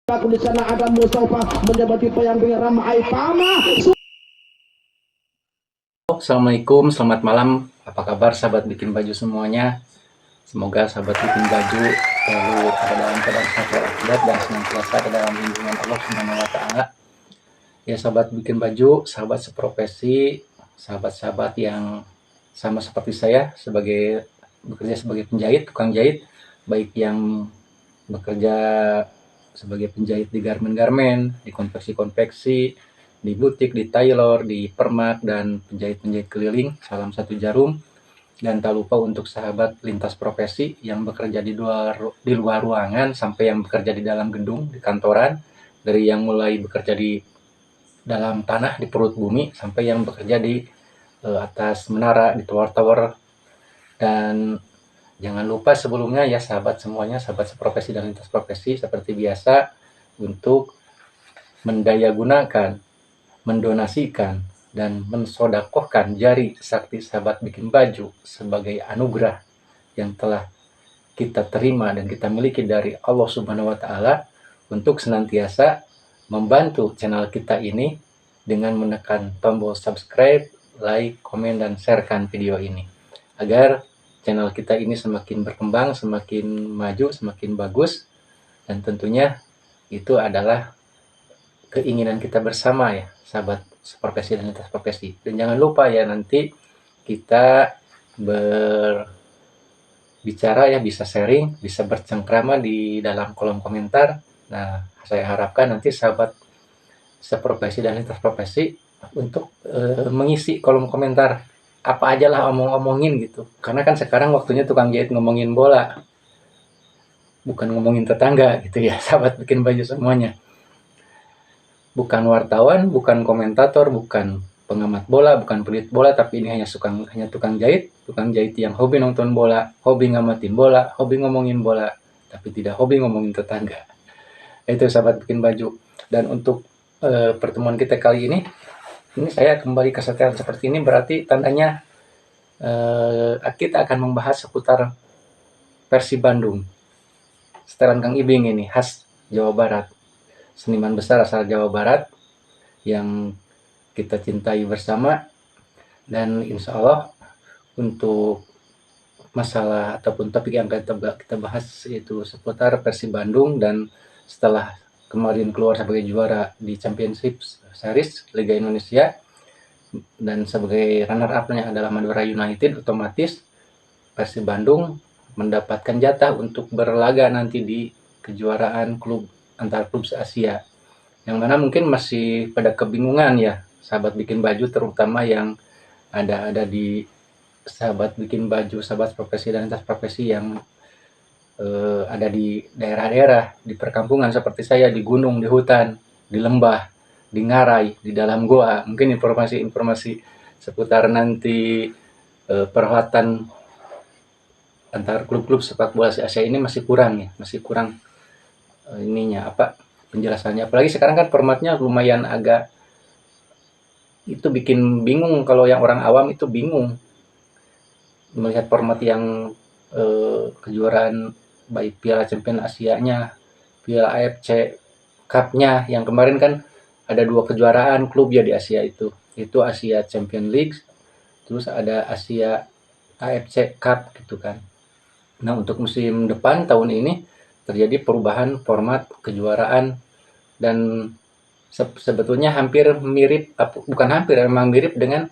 Aku di sana ada Mustafa menjabati penyamping ramai pama. Assalamualaikum, selamat malam. Apa kabar sahabat bikin baju semuanya? Semoga sahabat bikin baju selalu ada dalam keadaan sehat walafiat dan senantiasa ada dalam lindungan Allah Subhanahu wa taala. Ya sahabat bikin baju, sahabat seprofesi, sahabat-sahabat yang sama seperti saya bekerja sebagai penjahit, tukang jahit, baik yang bekerja sebagai penjahit di garmen-garmen, di konveksi-konveksi, di butik, di tailor, di permak, dan penjahit-penjahit keliling. Salam satu jarum. Dan tak lupa untuk sahabat lintas profesi yang bekerja di luar ruangan sampai yang bekerja di dalam gedung, di kantoran, dari yang mulai bekerja di dalam tanah, di perut bumi, sampai yang bekerja di atas menara, di tower-tower. Dan jangan lupa sebelumnya ya sahabat semuanya, sahabat seprofesi dan lintas profesi, seperti biasa untuk mendayagunakan, mendonasikan, dan mensodakohkan jari sakti sahabat bikin baju sebagai anugerah yang telah kita terima dan kita miliki dari Allah Subhanahu wa taala untuk senantiasa membantu channel kita ini dengan menekan tombol subscribe, like, komen, dan sharekan video ini agar channel kita ini semakin berkembang, semakin maju, semakin bagus, dan tentunya itu adalah keinginan kita bersama ya sahabat seprofesi dan lintas profesi. Dan jangan lupa ya nanti kita berbicara ya, bisa sharing, bisa bercengkrama di dalam kolom komentar. Nah, saya harapkan nanti sahabat seprofesi dan lintas profesi untuk mengisi kolom komentar apa aja lah, omong-omongin gitu. Karena kan sekarang waktunya tukang jahit ngomongin bola, bukan ngomongin tetangga gitu ya sahabat bikin baju semuanya. Bukan wartawan, bukan komentator, bukan pengamat bola, bukan pelit bola, tapi ini hanya tukang jahit yang hobi nonton bola, hobi ngamatin bola, hobi ngomongin bola, tapi tidak hobi ngomongin tetangga. Itu sahabat bikin baju. Dan untuk pertemuan kita kali ini saya kembali ke setelan seperti ini, berarti tandanya kita akan membahas seputar Persib Bandung. Setelan Kang Ibing ini khas Jawa Barat, seniman besar asal Jawa Barat yang kita cintai bersama. Dan insya Allah untuk masalah ataupun topik yang kita bahas yaitu seputar Persib Bandung, dan setelah kemarin keluar sebagai juara di Championship Series Liga Indonesia dan sebagai runner up-nya adalah Madura United, otomatis Persib Bandung mendapatkan jatah untuk berlaga nanti di kejuaraan klub antar klub se-Asia, yang mana mungkin masih pada kebingungan ya sahabat bikin baju, terutama yang ada di sahabat bikin baju, sahabat profesi dan lintas profesi yang ada di daerah-daerah, di perkampungan seperti saya, di gunung, di hutan, di lembah, di ngarai, di dalam goa. Mungkin informasi-informasi seputar nanti perhelatan antar klub-klub sepak bola se-Asia ini masih kurang ya, masih kurang penjelasannya. Apalagi sekarang kan formatnya lumayan agak, itu bikin bingung, kalau yang orang awam itu bingung melihat format yang kejuaraan baik Piala Champions Asia-nya, Piala AFC Cup-nya, yang kemarin kan ada 2 kejuaraan klub ya di Asia itu Asia Champions League, terus ada Asia AFC Cup gitu kan. Nah, untuk musim depan tahun ini terjadi perubahan format kejuaraan, dan sebetulnya hampir mirip, bukan hampir, memang mirip dengan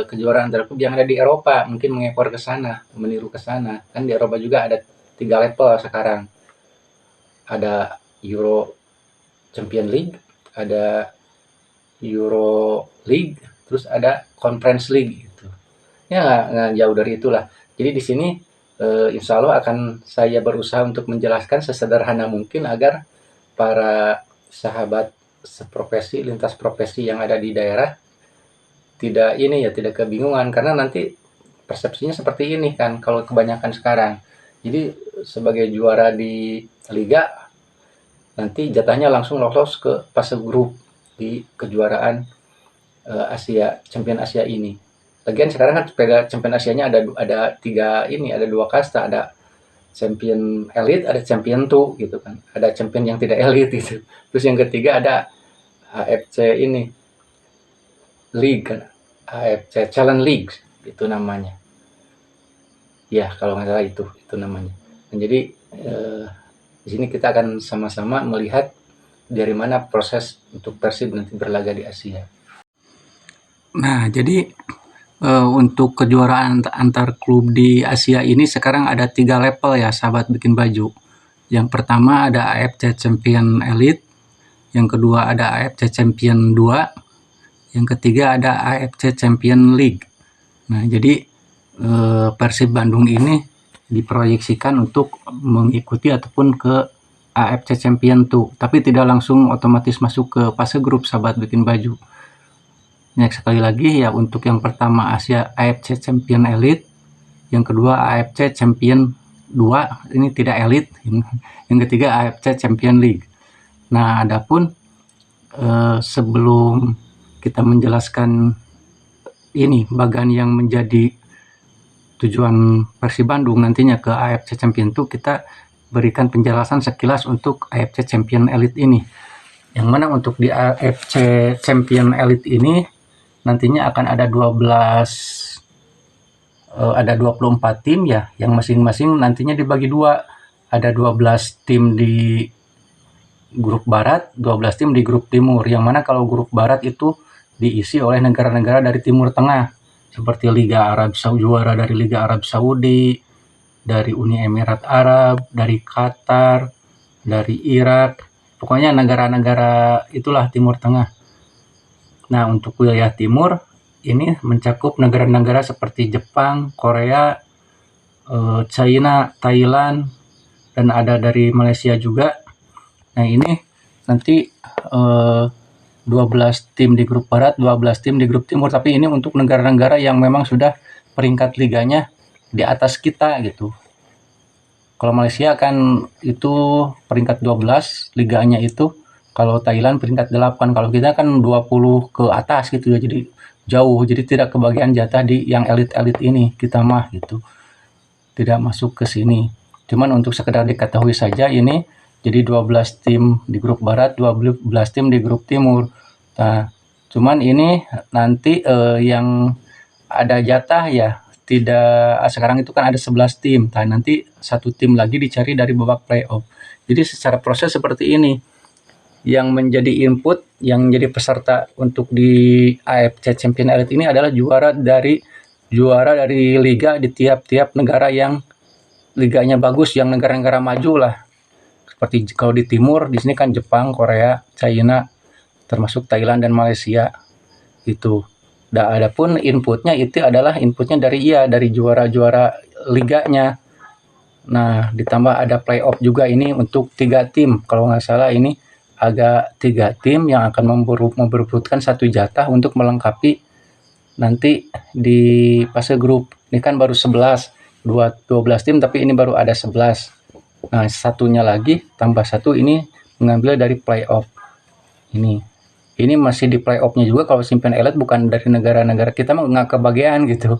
kejuaraan antar klub yang ada di Eropa, mungkin mengekor ke sana, meniru ke sana. Kan di Eropa juga ada 3 level sekarang. Ada Euro Champions League, ada Euro League, terus ada Conference League gitu. Ya nggak jauh dari itulah. Jadi di sini insya Allah akan saya berusaha untuk menjelaskan sesederhana mungkin agar para sahabat seprofesi, lintas profesi yang ada di daerah tidak kebingungan, karena nanti persepsinya seperti ini kan kalau kebanyakan sekarang. Jadi sebagai juara di liga nanti jatahnya langsung lolos ke fase grup di kejuaraan Asia, Champion Asia ini. Lagian sekarang kan Champion Asianya ada 2 kasta, ada champion elite, ada champion 2 gitu kan. Ada champion yang tidak elite gitu. Terus yang ketiga ada AFC ini League kan. AFC Challenge League itu namanya. Ya, kalau nggak salah itu namanya. Dan jadi di sini kita akan sama-sama melihat dari mana proses untuk Persib nanti berlaga di Asia. Nah, jadi untuk kejuaraan antar klub di Asia ini sekarang ada 3 level ya, sahabat bikin baju. Yang pertama ada AFC Champion Elite, yang kedua ada AFC Champion 2, yang ketiga ada AFC Champion League. Nah, jadi Persib Bandung ini diproyeksikan untuk mengikuti ataupun ke AFC Champion 2, tapi tidak langsung otomatis masuk ke fase grup, sahabat bikin baju. Nah, sekali lagi ya, untuk yang pertama AFC Champion Elite, yang kedua AFC Champion 2, ini tidak elite, yang ketiga AFC Champion League. Nah, adapun sebelum kita menjelaskan ini bagian yang menjadi tujuan Persib Bandung nantinya ke AFC Champion 2, kita berikan penjelasan sekilas untuk AFC Champion Elite ini. Yang mana untuk di AFC Champion Elite ini nantinya akan ada 24 tim ya, yang masing-masing nantinya dibagi dua. Ada 12 tim di grup barat, 12 tim di grup timur. Yang mana kalau grup barat itu diisi oleh negara-negara dari Timur Tengah, seperti Liga Arab Saudi, juara dari Liga Arab Saudi, dari Uni Emirat Arab, dari Qatar, dari Irak, pokoknya negara-negara itulah Timur Tengah. Nah, untuk wilayah timur ini mencakup negara-negara seperti Jepang, Korea, China, Thailand, dan ada dari Malaysia juga. Nah, ini nanti 12 tim di grup barat, 12 tim di grup timur, tapi ini untuk negara-negara yang memang sudah peringkat liganya di atas kita gitu. Kalau Malaysia kan itu peringkat 12 liganya itu, kalau Thailand peringkat 8, kalau kita kan 20 ke atas gitu ya, jadi jauh, jadi tidak kebagian jatah di yang elit-elit ini, kita mah gitu. Tidak masuk ke sini. Cuman untuk sekedar diketahui saja, ini jadi 12 tim di grup barat, 12 tim di grup timur. Nah, cuman ini nanti yang ada jatah ya, tidak sekarang itu kan ada 11 tim. Nah, nanti satu tim lagi dicari dari babak playoff. Jadi secara proses seperti ini. Yang menjadi input, yang menjadi peserta untuk di AFC Champion Elite ini adalah juara dari liga di tiap-tiap negara yang liganya bagus, yang negara-negara maju lah. Seperti kalau di timur, di sini kan Jepang, Korea, China, termasuk Thailand dan Malaysia itu. Dan adapun inputnya itu adalah inputnya dari juara-juara liganya. Nah, ditambah ada playoff juga ini untuk 3 tim. Kalau nggak salah ini ada 3 tim yang akan memperebutkan satu jatah untuk melengkapi nanti di fase grup. Ini kan baru 12 tim, tapi ini baru ada 11. Nah, satunya lagi tambah satu ini mengambil dari playoff. Ini masih di playoff-nya juga. Kalau Champion Elite bukan dari negara-negara, kita mah nggak kebagian gitu.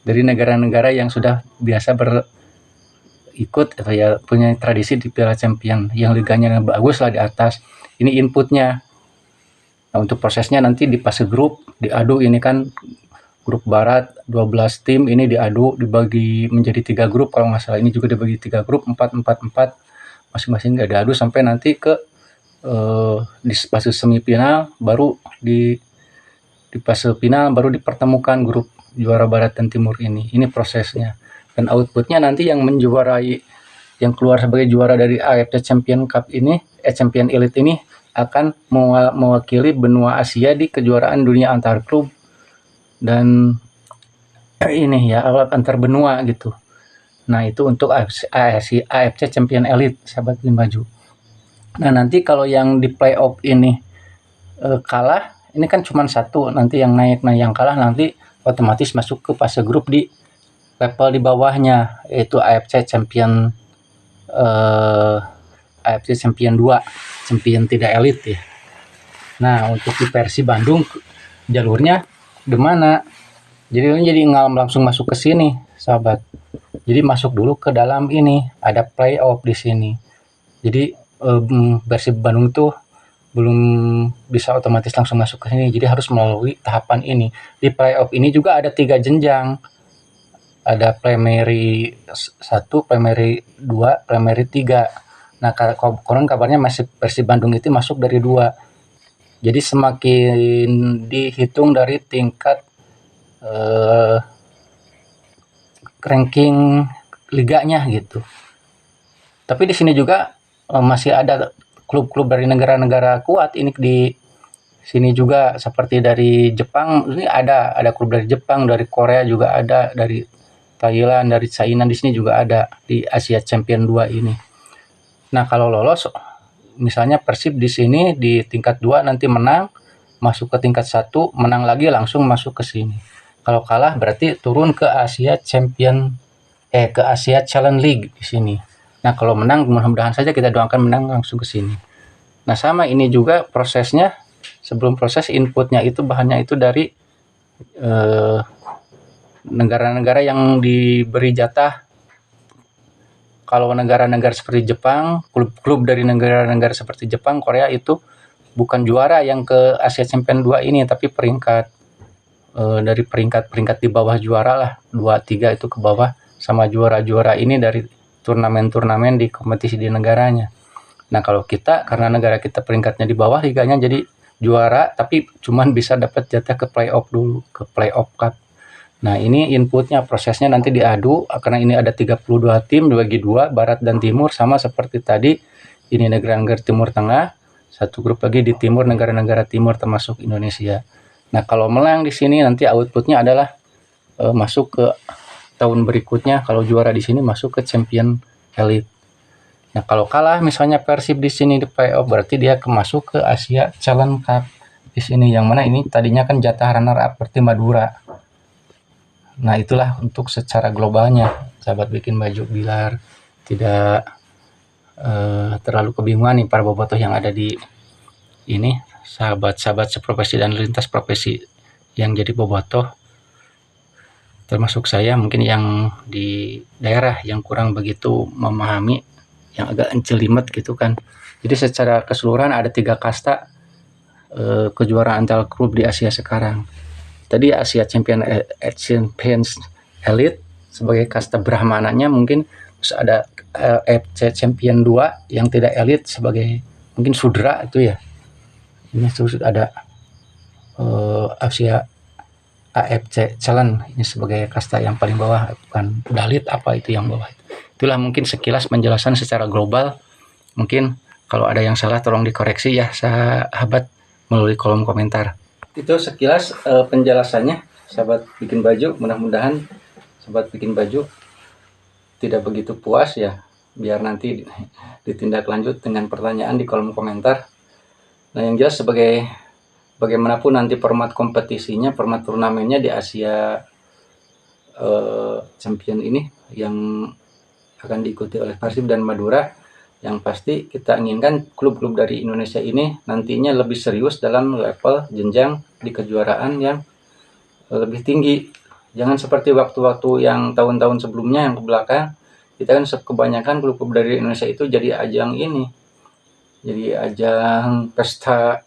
Dari negara-negara yang sudah biasa ikut atau ya punya tradisi di Piala Champion yang liganya bagus lah di atas. Ini inputnya. Nah, untuk prosesnya nanti di fase grup diadu, ini kan grup barat 12 tim ini diadu, dibagi menjadi 3 grup kalau nggak salah. Ini juga dibagi 3 grup, 4 masing-masing nggak diadu sampai nanti ke di fase semifinal, baru di fase final baru dipertemukan grup juara barat dan timur ini. Ini prosesnya. Dan outputnya nanti yang menjuarai, yang keluar sebagai juara dari AFC Champion Cup ini, Champion Elite ini akan mewakili benua Asia di kejuaraan dunia antar klub dan ini ya antar benua gitu. Nah, itu untuk AFC Champion Elite, sahabat baju. Nah, nanti kalau yang di playoff ini kalah, ini kan cuma satu nanti yang naik. Nah, yang kalah nanti otomatis masuk ke fase grup di level di bawahnya, yaitu AFC Champion 2, Champion tidak elite ya. Nah, untuk di Persib Bandung jalurnya di mana? Jadi nggak langsung masuk ke sini, sahabat. Jadi masuk dulu ke dalam ini, ada playoff di sini. Jadi Persib Bandung tuh belum bisa otomatis langsung masuk ke sini, jadi harus melalui tahapan ini. Di playoff ini juga ada 3 jenjang. Ada primary 1, primary 2, primary 3. Nah, konon kabarnya masih Persib Bandung itu masuk dari 2. Jadi semakin dihitung dari tingkat ranking liganya gitu. Tapi di sini juga masih ada klub-klub dari negara-negara kuat ini di sini juga, seperti dari Jepang. Ini ada klub dari Jepang, dari Korea juga ada, dari Thailand, dari China, di sini juga ada di Asia Champion 2 ini. Nah, kalau lolos misalnya Persib di sini di tingkat 2 nanti menang, masuk ke tingkat 1, menang lagi langsung masuk ke sini. Kalau kalah berarti turun ke Asia Challenge League di sini. Nah, kalau menang mudah-mudahan saja kita doakan menang langsung ke sini. Nah, sama ini juga prosesnya. Sebelum proses inputnya itu bahannya itu dari negara-negara yang diberi jatah. Kalau negara-negara seperti Jepang, klub-klub dari negara-negara seperti Jepang, Korea itu bukan juara yang ke Asia Champion 2 ini, tapi peringkat dari peringkat di bawah juara lah, 2-3 itu ke bawah, sama juara-juara ini dari turnamen-turnamen di kompetisi di negaranya. Nah, kalau kita, karena negara kita peringkatnya di bawah liganya, jadi juara tapi cuman bisa dapat jatah ke playoff dulu, ke playoff cup. Nah, ini inputnya, prosesnya nanti diadu, karena ini ada 32 tim dibagi 2, barat dan timur, sama seperti tadi. Ini negara-negara timur tengah, satu grup lagi di timur, negara-negara timur termasuk Indonesia. Nah, kalau menang di sini nanti outputnya adalah masuk ke tahun berikutnya. Kalau juara di sini masuk ke Champion Elite. Nah, kalau kalah misalnya Persib di sini di playoff, berarti dia masuk ke Asia Challenge Cup di sini, yang mana ini tadinya kan jatah runner up seperti Madura. Nah, itulah untuk secara globalnya, sahabat bikin baju bilar tidak terlalu kebingungan nih para bobotoh yang ada di ini, sahabat-sahabat seprofesi dan lintas profesi yang jadi bobotoh, termasuk saya mungkin yang di daerah yang kurang begitu memahami, yang agak encelimet gitu kan. Jadi secara keseluruhan ada 3 kasta kejuaraan antar klub di Asia sekarang. Tadi Asia Champions Elite sebagai kasta brahmananya mungkin, terus ada AFC Champion 2 yang tidak elite sebagai mungkin Sudra itu ya. Ini terus ada Asia AFC Challenge ini sebagai kasta yang paling bawah, bukan Dalit apa itu yang bawah. Itulah mungkin sekilas penjelasan secara global. Mungkin kalau ada yang salah tolong dikoreksi ya sahabat melalui kolom komentar. Itu sekilas penjelasannya sahabat bikin baju. Mudah-mudahan sahabat bikin baju tidak begitu puas ya, biar nanti ditindak lanjut dengan pertanyaan di kolom komentar. Nah, yang jelas bagaimanapun nanti format kompetisinya, format turnamennya di Asia Champion ini yang akan diikuti oleh Persib dan Madura, yang pasti kita inginkan klub-klub dari Indonesia ini nantinya lebih serius dalam level jenjang di kejuaraan yang lebih tinggi. Jangan seperti waktu-waktu yang tahun-tahun sebelumnya yang ke belakang, kita kan kebanyakan klub-klub dari Indonesia itu jadi ajang ini, jadi ajang pesta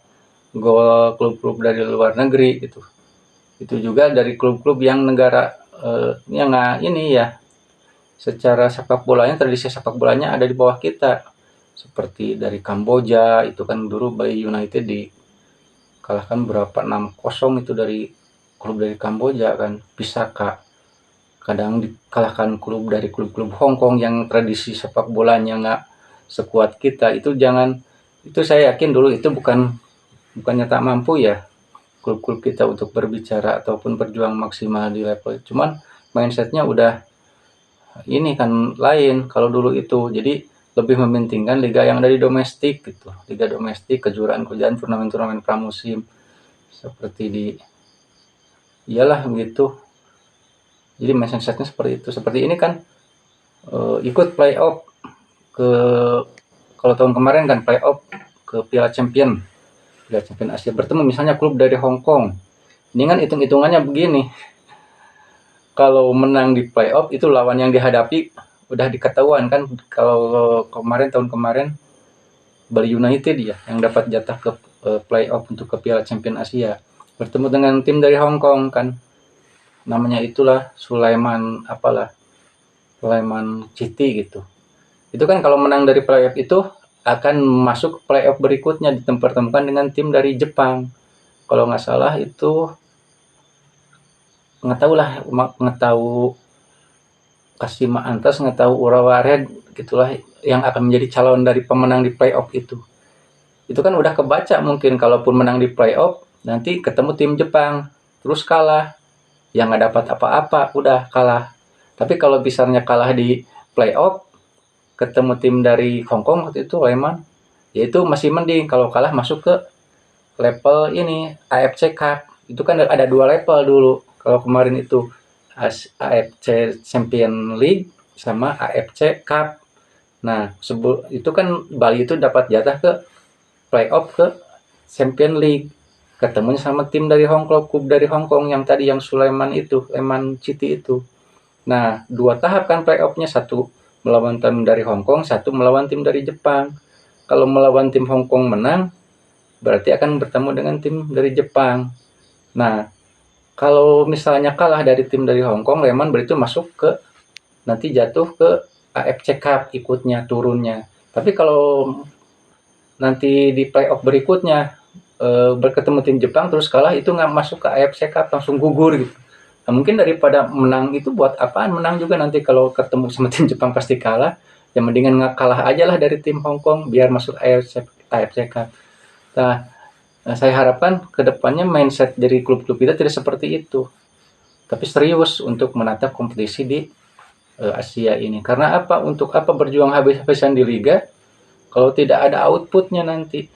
gol klub-klub dari luar negeri gitu. Itu juga dari klub-klub yang negara yang ini ya, secara sepak bolanya, tradisi sepak bolanya ada di bawah kita, seperti dari Kamboja itu kan dulu Bali United dikalahkan berapa 6-0 itu dari klub dari Kamboja kan, Pisaka. Kadang dikalahkan klub dari klub-klub Hong Kong yang tradisi sepak bolanya nggak sekuat kita. Itu saya yakin dulu itu bukannya tak mampu ya klub-klub kita untuk berbicara ataupun berjuang maksimal di level, cuman mindsetnya udah ini kan lain kalau dulu itu. Jadi lebih mementingkan liga yang dari domestik gitu, liga domestik, kejuaraan-kejuaraan, turnamen-turnamen pramusim seperti iyalah begitu. Jadi mindsetnya seperti itu. Seperti ini kan ikut playoff kalau tahun kemarin kan playoff ke Piala Champion Asia, bertemu misalnya klub dari Hong Kong. Ini kan hitung-hitungannya begini, kalau menang di playoff itu lawan yang dihadapi udah diketahuan kan. Kalau tahun kemarin Bali United ya yang dapat jatah ke playoff untuk ke Piala Champion Asia, bertemu dengan tim dari Hong Kong kan, namanya itulah Sulaiman City gitu. Itu kan kalau menang dari playoff itu akan masuk playoff berikutnya, dipertemukan dengan tim dari Jepang. Kalau nggak salah itu nggak tahu Kashima Antlers, nggak tahu Urawa Red gitulah yang akan menjadi calon dari pemenang di playoff itu. Itu kan udah kebaca mungkin kalaupun menang di playoff nanti ketemu tim Jepang terus kalah, yang nggak dapat apa-apa udah kalah. Tapi kalau misalnya kalah di playoff ketemu tim dari Hong Kong waktu itu Lehman, ya itu masih mending. Kalau kalah masuk ke level ini AFC Cup. Itu kan ada 2 level dulu. Kalau kemarin itu AFC Champion League sama AFC Cup. Nah, itu kan Bali itu dapat jatah ke playoff ke Champion League. Ketemunya sama tim dari Hong Kong, klub dari Hong Kong yang tadi yang Sulaiman City itu. Nah, 2 tahap kan playoff-nya, 1 melawan tim dari Hong Kong, 1 melawan tim dari Jepang. Kalau melawan tim Hong Kong menang, berarti akan bertemu dengan tim dari Jepang. Nah, kalau misalnya kalah dari tim dari Hong Kong, Lehman berarti masuk ke nanti jatuh ke AFC Cup ikutnya turunnya. Tapi kalau nanti di playoff berikutnya berketemu tim Jepang terus kalah, itu nggak masuk ke AFC Cup, langsung gugur gitu. Nah, mungkin daripada menang itu buat apaan menang juga, nanti kalau ketemu sama tim Jepang pasti kalah. Ya mendingan nggak kalah aja lah dari tim Hong Kong biar masuk AFC Cup. Nah, saya harapkan kedepannya mindset dari klub-klub kita tidak seperti itu, tapi serius untuk menatap kompetisi di Asia ini. Karena apa? Untuk apa berjuang habis-habisan di liga kalau tidak ada outputnya nanti?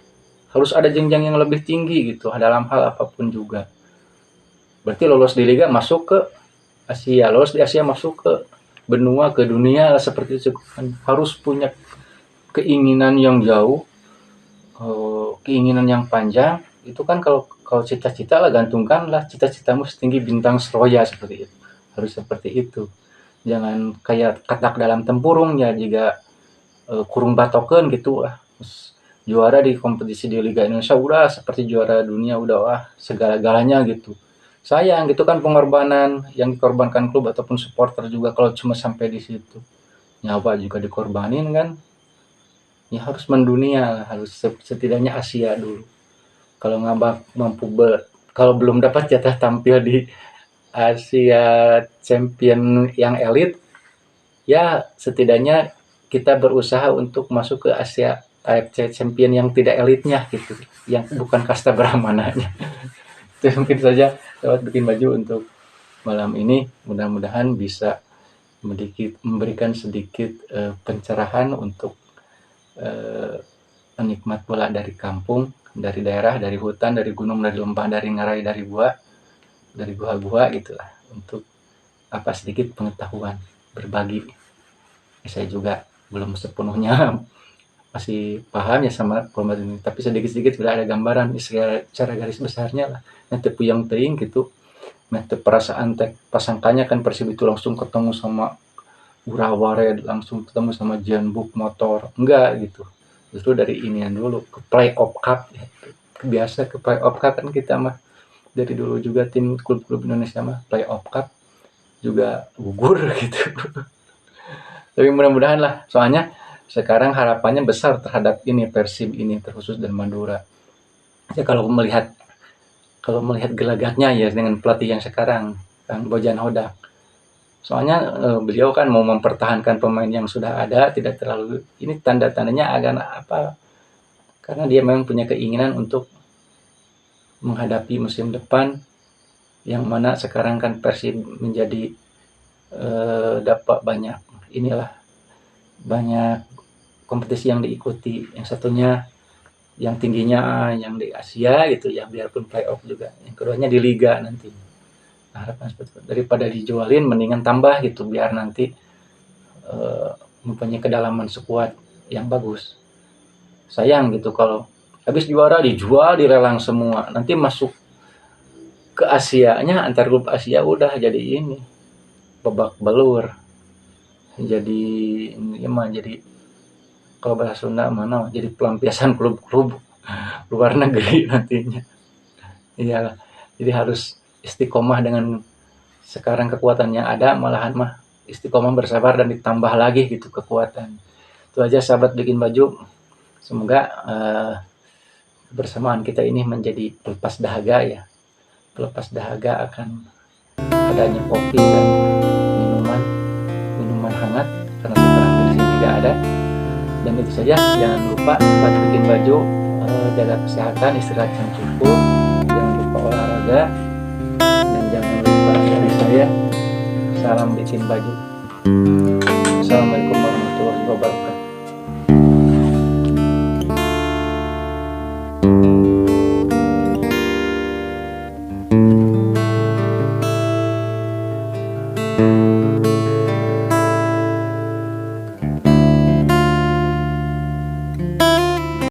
Harus ada jenjang yang lebih tinggi gitu dalam hal apapun juga. Berarti lolos di liga masuk ke Asia, lolos di Asia masuk ke benua, ke dunia lah, seperti itu kan. Harus punya keinginan yang jauh, keinginan yang panjang. Itu kan kalau cita-cita lah, gantungkanlah cita-citamu setinggi bintang Seroya, seperti itu. Harus seperti itu. Jangan kayak katak dalam tempurung ya, jika kurung batoken gitu lah. Juara di kompetisi di Liga Indonesia udah seperti juara dunia, udah wah segala-galanya gitu. Sayang gitu kan pengorbanan yang dikorbankan klub ataupun supporter juga kalau cuma sampai di situ. Nyawa juga dikorbanin kan. Ya harus mendunia, harus setidaknya Asia dulu. Kalau nggak mampu kalau belum dapat jatah tampil di Asia Champion yang elit, ya setidaknya kita berusaha untuk masuk ke Asia AFC Champion yang tidak elitnya gitu, yang bukan kasta brahmananya. Itu mungkin saja lewat bikin baju untuk malam ini. Mudah-mudahan bisa memberikan sedikit pencerahan untuk penikmat bola dari kampung, dari daerah, dari hutan, dari gunung, dari lembah, dari ngarai, dari gua gitulah, untuk apa sedikit pengetahuan berbagi. Saya juga belum sepenuhnya masih paham ya sama format ini, tapi sedikit-sedikit sudah ada gambaran secara garis besarnya lah. Nanti puyang teing gitu, nanti perasaan pasangkannya kan Persib itu langsung ketemu sama Urawa Red, langsung ketemu sama Jeonbuk Motor, enggak gitu. Justru dari inian dulu ke playoff cup ya. Biasa ke playoff cup kan kita mah dari dulu juga, tim klub-klub Indonesia mah playoff cup juga gugur gitu. Tapi mudah-mudahan lah, soalnya sekarang harapannya besar terhadap ini Persib ini terkhusus dan Madura. Ya kalau melihat gelagatnya ya dengan pelatih yang sekarang, Kang Bojan Hodak. Soalnya beliau kan mau mempertahankan pemain yang sudah ada, tidak terlalu ini tanda-tandanya agak apa, karena dia memang punya keinginan untuk menghadapi musim depan yang mana sekarang kan Persib menjadi dapat banyak kompetisi yang diikuti. Yang satunya yang tingginya yang di Asia gitu ya, biarpun playoff juga. Yang keduanya di liga nanti. Nah, harapan seperti itu. Daripada dijualin mendingan tambah gitu biar nanti mempunyai kedalaman sekuat yang bagus. Sayang gitu kalau habis juara dijual, dilelang semua. Nanti masuk ke Asianya, antar grup Asia udah jadi ini. babak belur. Jadi ini mah jadi kalau bahasa Sunda mana jadi pelampiasan klub-klub luar negeri nantinya. Iya, jadi harus istiqomah dengan sekarang kekuatan yang ada, malahan mah istiqomah bersabar dan ditambah lagi gitu kekuatan. Itu aja sahabat bikin baju. Semoga kebersamaan kita ini menjadi pelepas dahaga ya. Pelepas dahaga akan adanya kopi dan minuman hangat karena sekarang di sini nggak ada. Dan itu saja, jangan lupa buat bikin baju, jaga kesehatan, istirahat yang cukup, jangan lupa olahraga, dan jangan lupa dari saya, salam bikin baju. Assalamualaikum warahmatullahi wabarakatuh.